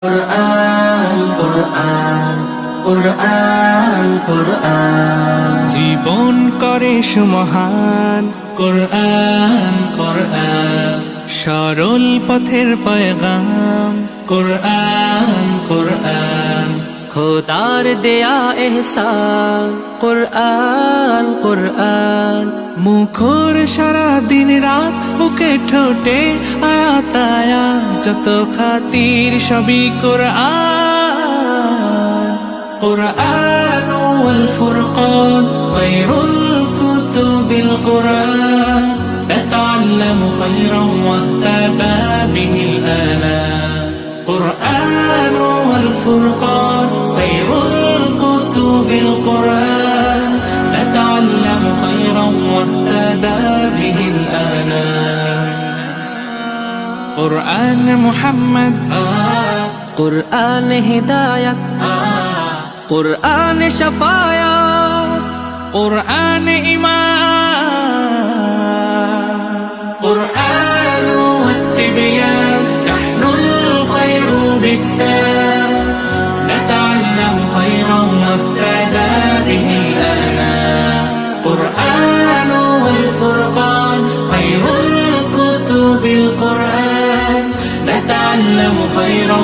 কুরআন কুরআন কুরআন কুরআন জীবন করে সুমহান কুরআন কুরআন সরল পথের পয়গাম কুরআন কুরআন খোদার দেয়া এহসান কুরআন কুরআন মুখর সারা দিন রাত বুকে ঠোঁটে আয়াত আয়াত যত খাতির সবই কুরআন قرآن والفرقان خير الكتب القرآن نتعلم خيرا واهتدى به الآنام قرآن والفرقان خير الكتب القرآن نتعلم خيرا واهتدى به الآنام قرآن محمد قرآن هداية قرآن شفاعة قرآن إيمان قرآن والتبيان نحن الخير بالتام نتعلم خيرا واهتدى به الآنام قرآن والفرقان خير الكتب القرآن نتعلم خيرا